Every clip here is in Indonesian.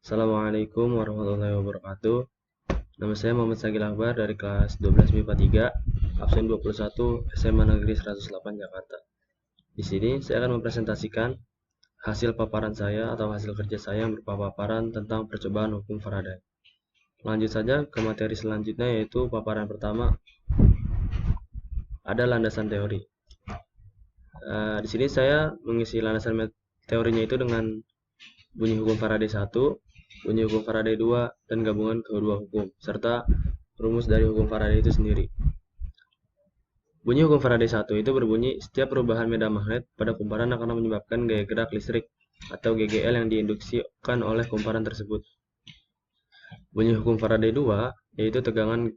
Assalamualaikum warahmatullahi wabarakatuh. Nama saya Muhammad Sagil Akbar dari kelas 12 MIPA 3, absen 21 SMA Negeri 108 Jakarta. Di sini saya akan mempresentasikan hasil paparan saya atau hasil kerja saya yang berupa paparan tentang percobaan hukum Faraday. Lanjut saja ke materi selanjutnya, yaitu paparan pertama ada landasan teori. Di sini saya mengisi landasan teorinya itu dengan bunyi hukum Faraday 1, bunyi hukum Faraday 2, dan gabungan kedua hukum, serta rumus dari hukum Faraday itu sendiri. Bunyi hukum Faraday 1 itu berbunyi, setiap perubahan medan magnet pada kumparan akan menyebabkan gaya gerak listrik atau GGL yang diinduksikan oleh kumparan tersebut. Bunyi hukum Faraday 2, yaitu tegangan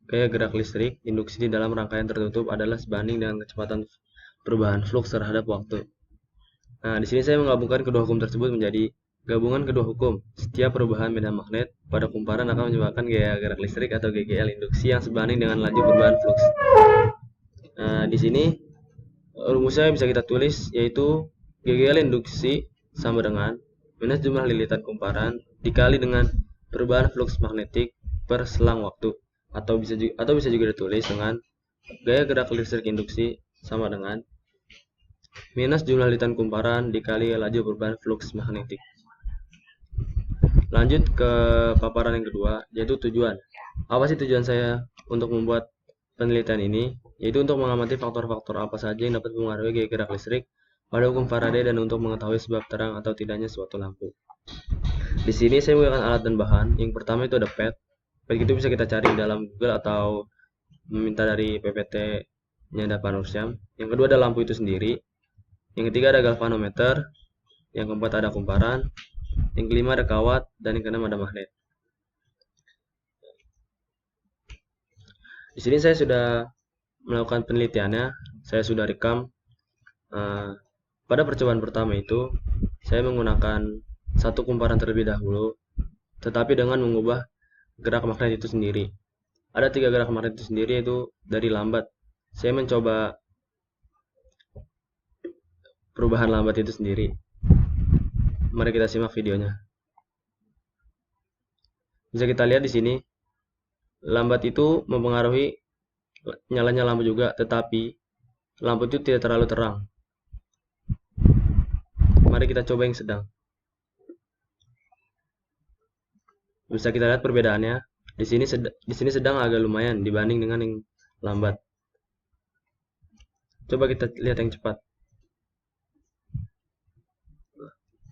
gaya gerak listrik induksi di dalam rangkaian tertutup adalah sebanding dengan kecepatan perubahan flux terhadap waktu. Nah, di sini saya menggabungkan kedua hukum tersebut menjadi gabungan kedua hukum. Setiap perubahan medan magnet pada kumparan akan menyebabkan gaya gerak listrik atau GGL induksi yang sebanding dengan laju perubahan flux. Nah, di sini rumusnya bisa kita tulis, yaitu GGL induksi sama dengan minus jumlah lilitan kumparan dikali dengan perubahan flux magnetik per selang waktu, atau bisa juga ditulis dengan gaya gerak listrik induksi sama dengan minus jumlah lilitan kumparan dikali laju perubahan flux magnetik. Lanjut ke paparan yang kedua, yaitu tujuan. Apa sih tujuan saya untuk membuat penelitian ini? Yaitu untuk mengamati faktor-faktor apa saja yang dapat mempengaruhi gaya gerak listrik pada hukum Faraday dan untuk mengetahui sebab terang atau tidaknya suatu lampu. Di sini saya menggunakan alat dan bahan. Yang pertama itu ada pad. Pad itu bisa kita cari dalam Google atau meminta dari PPT-nya ada Panursyam. Yang kedua ada lampu itu sendiri. Yang ketiga ada galvanometer. Yang keempat ada kumparan. Yang kelima ada kawat, dan yang keenam ada magnet. Di sini saya sudah melakukan penelitiannya, saya sudah rekam. Pada percobaan pertama itu, saya menggunakan satu kumparan terlebih dahulu, tetapi dengan mengubah gerak magnet itu sendiri. Ada 3 gerak magnet itu sendiri, yaitu dari lambat. Saya mencoba perubahan lambat itu sendiri. Mari kita simak videonya. Bisa kita lihat di sini, lambat itu mempengaruhi nyalanya lampu juga, tetapi lampu itu tidak terlalu terang. Mari kita coba yang sedang. Bisa kita lihat perbedaannya. Di sini sedang agak lumayan dibanding dengan yang lambat. Coba kita lihat yang cepat.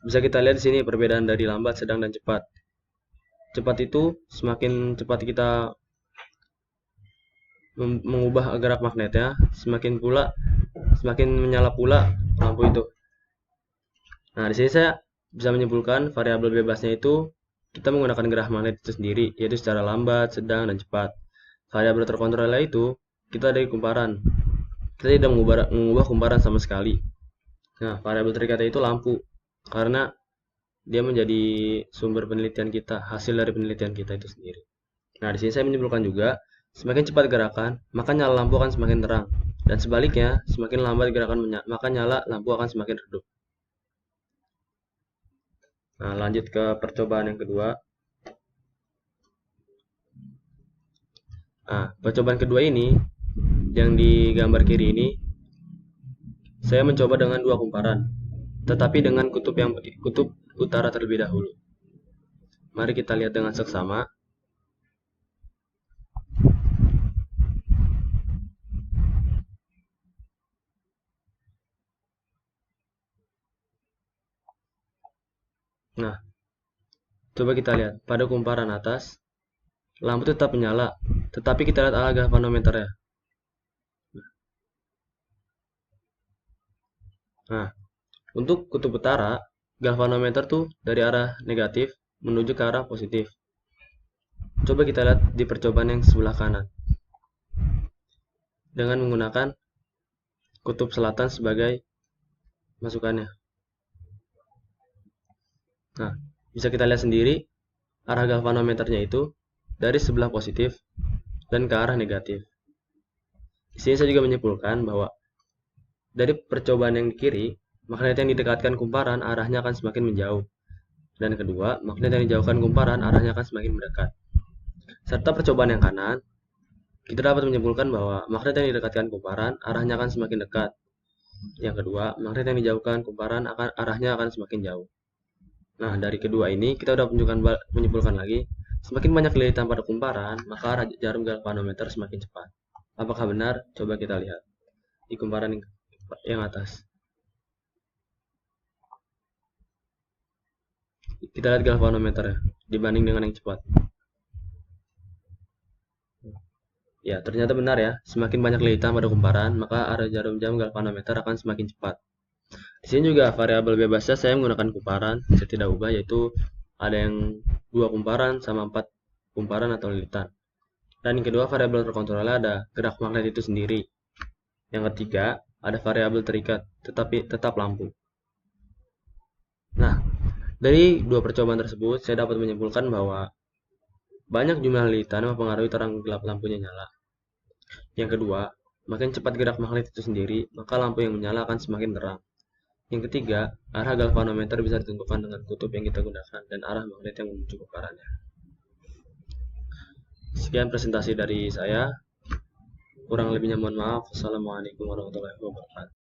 Bisa kita lihat di sini perbedaan dari lambat, sedang, dan cepat. Cepat itu semakin cepat kita mengubah gerak magnetnya, semakin menyala pula lampu itu. Nah, di sini saya bisa menyimpulkan variabel bebasnya itu kita menggunakan gerak magnet itu sendiri, yaitu secara lambat, sedang, dan cepat. Variabel terkontrolnya itu kita dari kumparan. Kita tidak mengubah kumparan sama sekali. Nah, variabel terikat itu lampu, karena dia menjadi sumber penelitian kita, hasil dari penelitian kita itu sendiri. Nah, di sini saya menyimpulkan juga, semakin cepat gerakan, maka nyala lampu akan semakin terang. Dan sebaliknya, semakin lambat gerakan maka nyala lampu akan semakin redup. Nah, lanjut ke percobaan yang kedua. Nah, percobaan kedua ini, yang di gambar kiri ini, saya mencoba dengan 2 kumparan, tetapi dengan kutub utara terlebih dahulu. Mari kita lihat dengan seksama. Nah, coba kita lihat pada kumparan atas, lampu tetap menyala, tetapi kita lihat arah galvanometernya. Nah, untuk kutub utara, galvanometer tuh dari arah negatif menuju ke arah positif. Coba kita lihat di percobaan yang sebelah kanan. Dengan menggunakan kutub selatan sebagai masukannya. Nah, bisa kita lihat sendiri arah galvanometernya itu dari sebelah positif dan ke arah negatif. Di sini saya juga menyimpulkan bahwa dari percobaan yang di kiri, magnet yang didekatkan kumparan arahnya akan semakin menjauh. Dan kedua, magnet yang dijauhkan kumparan arahnya akan semakin mendekat. Serta percobaan yang kanan, kita dapat menyimpulkan bahwa magnet yang didekatkan kumparan arahnya akan semakin dekat. Yang kedua, magnet yang dijauhkan kumparan arahnya akan semakin jauh. Nah, dari kedua ini kita sudah menyimpulkan lagi, semakin banyak lilitan pada kumparan, maka arah jarum galvanometer semakin cepat. Apakah benar? Coba kita lihat di kumparan yang atas. Kita lihat galvanometer ya, dibanding dengan yang cepat. Ya, ternyata benar ya. Semakin banyak lilitan pada kumparan, maka arah jarum jam galvanometer akan semakin cepat. Di sini juga variabel bebasnya saya menggunakan kumparan, saya tidak ubah, yaitu ada yang 2 kumparan sama 4 kumparan atau lilitan. Dan yang kedua, variabel terkontrolnya ada gerak magnet itu sendiri. Yang ketiga, ada variabel terikat, tetapi tetap lampu. Nah, dari dua percobaan tersebut, saya dapat menyimpulkan bahwa banyak jumlah lilitan mempengaruhi terang gelap lampunya nyala. Yang kedua, makin cepat gerak magnet itu sendiri, maka lampu yang menyala akan semakin terang. Yang ketiga, arah galvanometer bisa ditentukan dengan kutub yang kita gunakan dan arah magnet yang menuju kumparannya. Sekian presentasi dari saya. Kurang lebihnya mohon maaf. Wassalamualaikum warahmatullahi wabarakatuh.